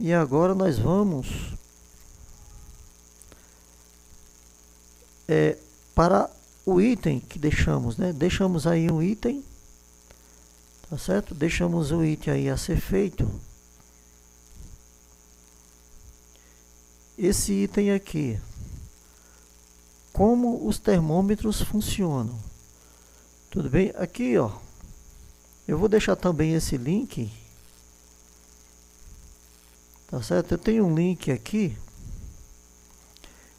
E agora nós vamos para o item que deixamos, né? Deixamos aí um item, tá certo? Deixamos o item aí a ser feito. Esse item aqui, como os termômetros funcionam. Tudo bem? Aqui, ó, eu vou deixar também esse link, tá certo? Eu tenho um link aqui.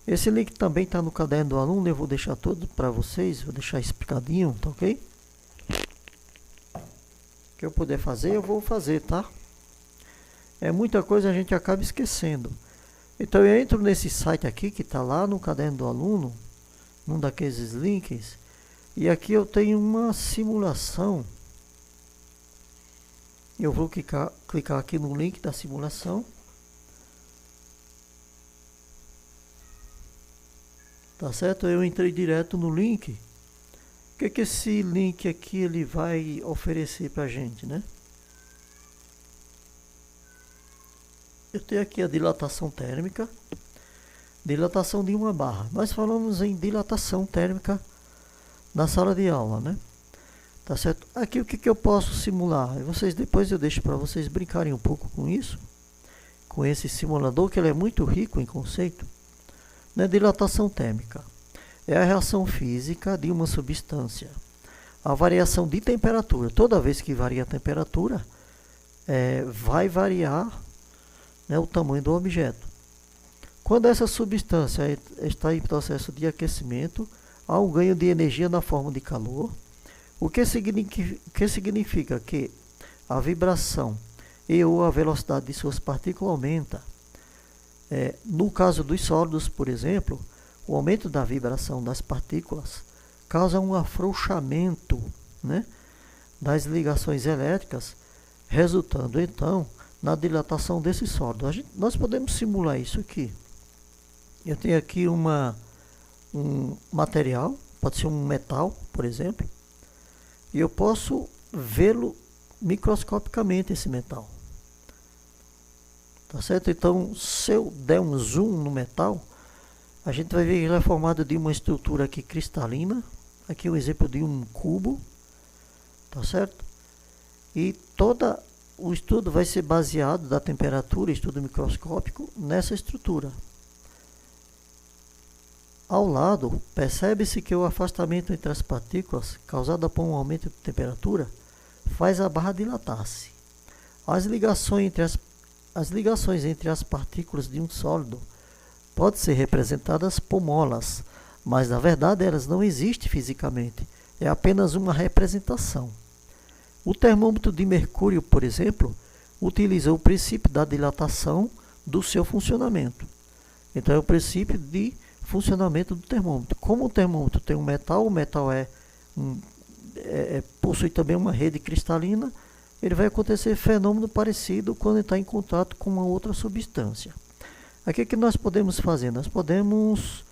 Esse link também está no caderno do aluno, eu vou deixar todo para vocês, vou deixar explicadinho, tá ok? O que eu puder fazer, eu vou fazer, tá? É muita coisa, a gente acaba esquecendo. Então eu entro nesse site aqui, que está lá no caderno do aluno, num daqueles links, e aqui eu tenho uma simulação. Eu vou clicar aqui no link da simulação. Tá certo? Eu entrei direto no link. O que esse link aqui ele vai oferecer pra gente, né? Eu tenho aqui a dilatação térmica. Dilatação de uma barra. Nós falamos em dilatação térmica na sala de aula, né? Tá certo? Aqui o que eu posso simular? Depois eu deixo para vocês brincarem um pouco com isso. Com esse simulador, que ele é muito rico em conceito. Né? Dilatação térmica é a reação física de uma substância. A variação de temperatura. Toda vez que varia a temperatura, vai variar, né, o tamanho do objeto. Quando essa substância está em processo de aquecimento, há um ganho de energia na forma de calor. O que significa que a vibração e ou a velocidade de suas partículas aumenta. No caso dos sólidos, por exemplo, o aumento da vibração das partículas causa um afrouxamento, né, das ligações elétricas, resultando então na dilatação desse sólido. Nós podemos simular isso aqui. Eu tenho aqui um material, pode ser um metal, por exemplo, e eu posso vê-lo microscopicamente, esse metal. Tá certo? Então, se eu der um zoom no metal, a gente vai ver que ele é formado de uma estrutura aqui cristalina. Aqui é um exemplo de um cubo, tá certo? E todo o estudo vai ser baseado da temperatura, estudo microscópico, nessa estrutura. Ao lado, percebe-se que o afastamento entre as partículas, causado por um aumento de temperatura, faz a barra dilatar-se. As ligações entre as partículas de um sólido podem ser representadas por molas, mas na verdade elas não existem fisicamente, é apenas uma representação. O termômetro de mercúrio, por exemplo, utiliza o princípio da dilatação do seu funcionamento. Então é o princípio de funcionamento do termômetro. Como o termômetro tem um metal, o metal possui também uma rede cristalina, ele vai acontecer fenômeno parecido quando está em contato com uma outra substância. Aqui o que nós podemos fazer? Nós podemos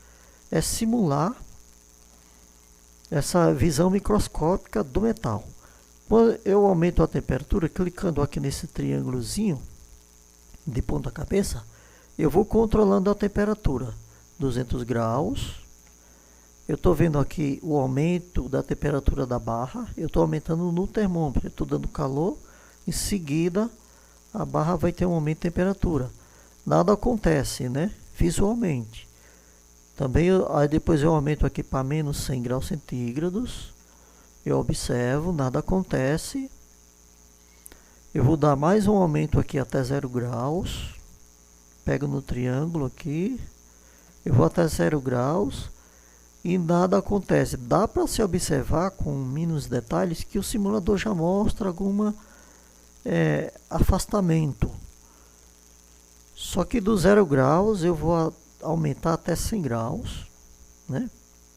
simular essa visão microscópica do metal. Quando eu aumento a temperatura, clicando aqui nesse triângulozinho de ponta cabeça, eu vou controlando a temperatura. 200 graus. Eu estou vendo aqui o aumento da temperatura da barra. Eu estou aumentando no termômetro. Estou dando calor. Em seguida, a barra vai ter um aumento de temperatura. Nada acontece, né? Visualmente. Também, aí depois eu aumento aqui para menos 100 graus centígrados. Eu observo, nada acontece. Eu vou dar mais um aumento aqui até 0 graus. Pego no triângulo aqui. Eu vou até 0 graus e nada acontece. Dá para se observar com mínimos detalhes que o simulador já mostra algum afastamento. Só que do 0 graus eu vou aumentar até 100 graus. Né?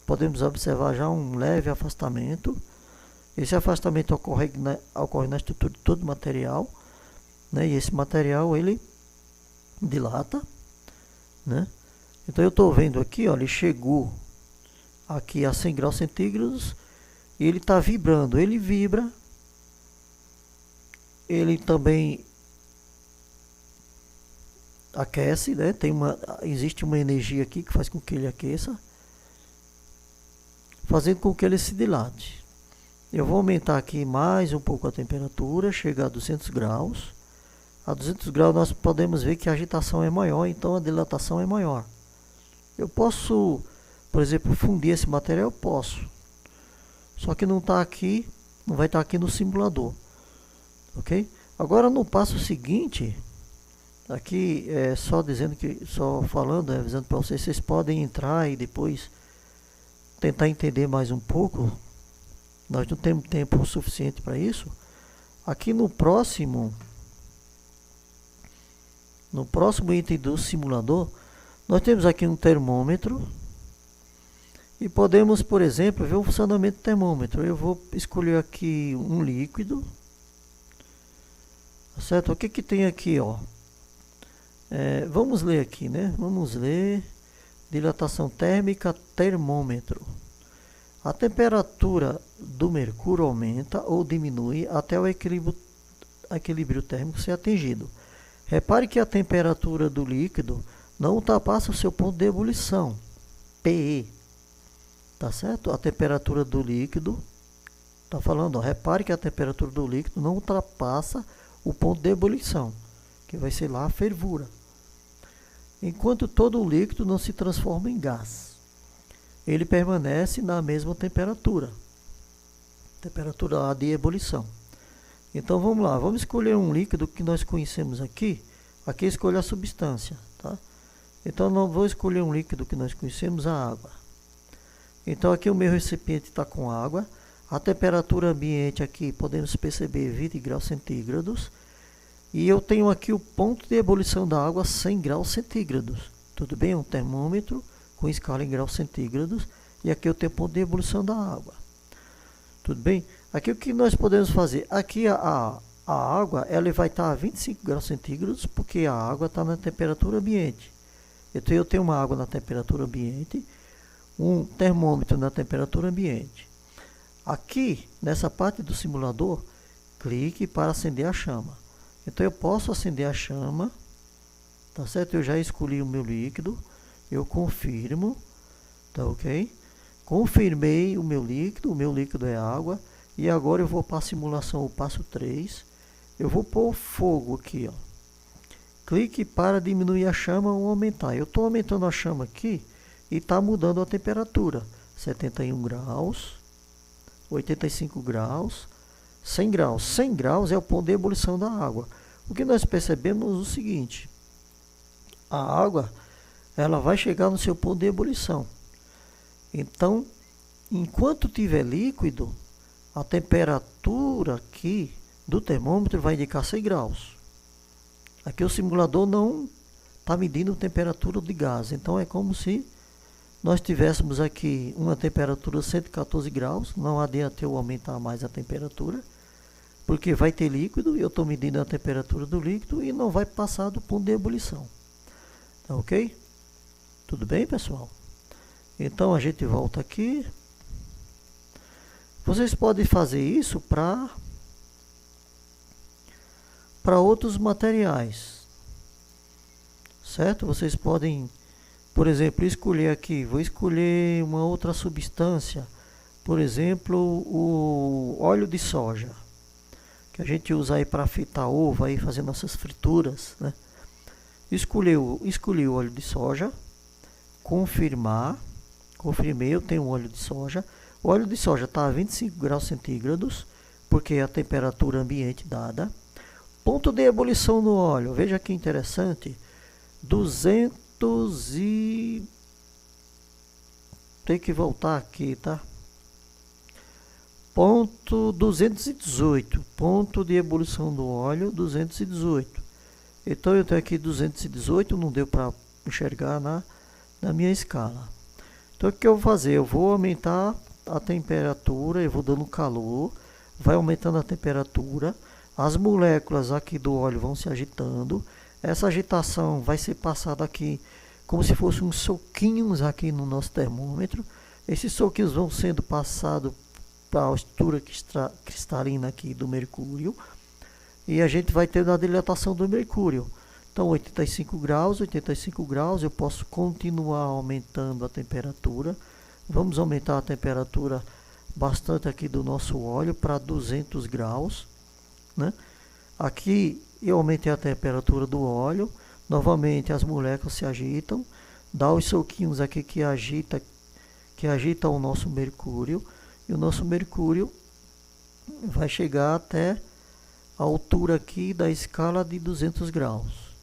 Podemos observar já um leve afastamento. Esse afastamento ocorre na estrutura de todo o material. Né? E esse material ele dilata. Né? Então eu estou vendo aqui, ó, ele chegou aqui a 100 graus centígrados e ele está vibrando. Ele vibra, ele também aquece, né? Existe uma energia aqui que faz com que ele aqueça, fazendo com que ele se dilate. Eu vou aumentar aqui mais um pouco a temperatura, chegar a 200 graus. A 200 graus nós podemos ver que a agitação é maior, então a dilatação é maior. Eu posso, por exemplo, fundir esse material? Eu posso. Só que não está aqui, não vai estar aqui no simulador. Ok? Agora no passo seguinte, aqui é só dizendo que, só falando, avisando para vocês, vocês podem entrar e depois tentar entender mais um pouco. Nós não temos tempo suficiente para isso. Aqui no próximo item do simulador, nós temos aqui um termômetro e podemos, por exemplo, ver o funcionamento do termômetro. Eu vou escolher aqui um líquido, certo? O que que tem aqui, ó? Vamos ler aqui, né? Vamos ler dilatação térmica, termômetro. A temperatura do mercúrio aumenta ou diminui até o equilíbrio térmico ser atingido. Repare que a temperatura do líquido não ultrapassa o seu ponto de ebulição, PE. Tá certo? A temperatura do líquido, tá falando, ó, repare que a temperatura do líquido não ultrapassa o ponto de ebulição, que vai ser lá a fervura. Enquanto todo o líquido não se transforma em gás, ele permanece na mesma temperatura de ebulição. Então vamos lá, vamos escolher um líquido que nós conhecemos aqui. Aqui escolha a substância, tá? Então não vou escolher um líquido que nós conhecemos, a água. Então aqui o meu recipiente está com água. A temperatura ambiente aqui podemos perceber 20 graus centígrados. E eu tenho aqui o ponto de ebulição da água 100 graus centígrados. Tudo bem? Um termômetro com escala em graus centígrados. E aqui eu tenho o ponto de ebulição da água. Tudo bem? Aqui o que nós podemos fazer? Aqui a água ela vai estar a 25 graus centígrados, porque a água está na temperatura ambiente. Então eu tenho uma água na temperatura ambiente, um termômetro na temperatura ambiente. Aqui, nessa parte do simulador, clique para acender a chama. Então eu posso acender a chama, tá certo? Eu já escolhi o meu líquido, eu confirmo, tá ok? Confirmei o meu líquido é água. E agora eu vou para a simulação, o passo 3. Eu vou pôr o fogo aqui, ó. Clique para diminuir a chama ou aumentar. Eu estou aumentando a chama aqui e está mudando a temperatura. 71 graus, 85 graus, 100 graus. 100 graus é o ponto de ebulição da água. O que nós percebemos é o seguinte. A água, ela vai chegar no seu ponto de ebulição. Então, enquanto tiver líquido, a temperatura aqui do termômetro vai indicar 100 graus. Aqui o simulador não está medindo a temperatura de gás. Então é como se nós tivéssemos aqui uma temperatura 114 graus. Não adianta eu aumentar mais a temperatura, porque vai ter líquido e eu estou medindo a temperatura do líquido e não vai passar do ponto de ebulição. Tá ok? Tudo bem, pessoal? Então a gente volta aqui. Vocês podem fazer isso para outros materiais, certo? Vocês podem, por exemplo, escolher aqui, vou escolher uma outra substância, por exemplo, o óleo de soja, que a gente usa aí para fritar ovo, aí fazer nossas frituras, né? Escolhi o óleo de soja, confirmei, eu tenho óleo de soja. O óleo de soja está a 25 graus centígrados, porque é a temperatura ambiente dada. Ponto de ebulição no óleo, veja que interessante, 200 e... tem que voltar aqui, tá? Ponto 218, ponto de ebulição do óleo 218. Então eu tenho aqui 218, não deu para enxergar na minha escala. Então o que eu vou fazer? Eu vou aumentar a temperatura, eu vou dando calor, vai aumentando a temperatura, as moléculas aqui do óleo vão se agitando, essa agitação vai ser passada aqui como se fossem uns soquinhos aqui no nosso termômetro. Esses soquinhos vão sendo passados para a estrutura cristalina aqui do mercúrio, e a gente vai ter a dilatação do mercúrio. Então 85 graus, eu posso continuar aumentando a temperatura. Vamos aumentar a temperatura bastante aqui do nosso óleo para 200 graus, né? Aqui eu aumentei a temperatura do óleo. Novamente as moléculas se agitam, dá os soquinhos aqui que agita o nosso mercúrio, e o nosso mercúrio vai chegar até a altura aqui da escala de 200 graus.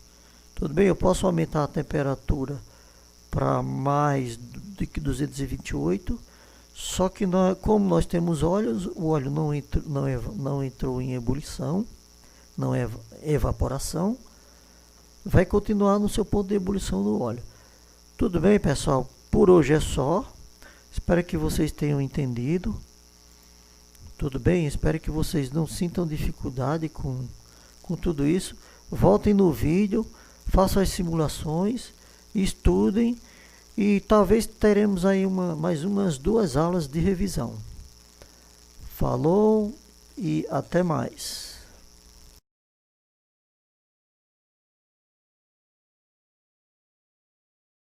Tudo bem? Eu posso aumentar a temperatura para mais do que 228, só que como nós temos óleos, o óleo não entrou em ebulição, não é evaporação, vai continuar no seu ponto de ebulição do óleo. Tudo bem, pessoal? Por hoje é só. Espero que vocês tenham entendido. Tudo bem? Espero que vocês não sintam dificuldade com tudo isso. Voltem no vídeo, façam as simulações, estudem e talvez teremos aí mais umas 2 aulas de revisão. Falou e até mais.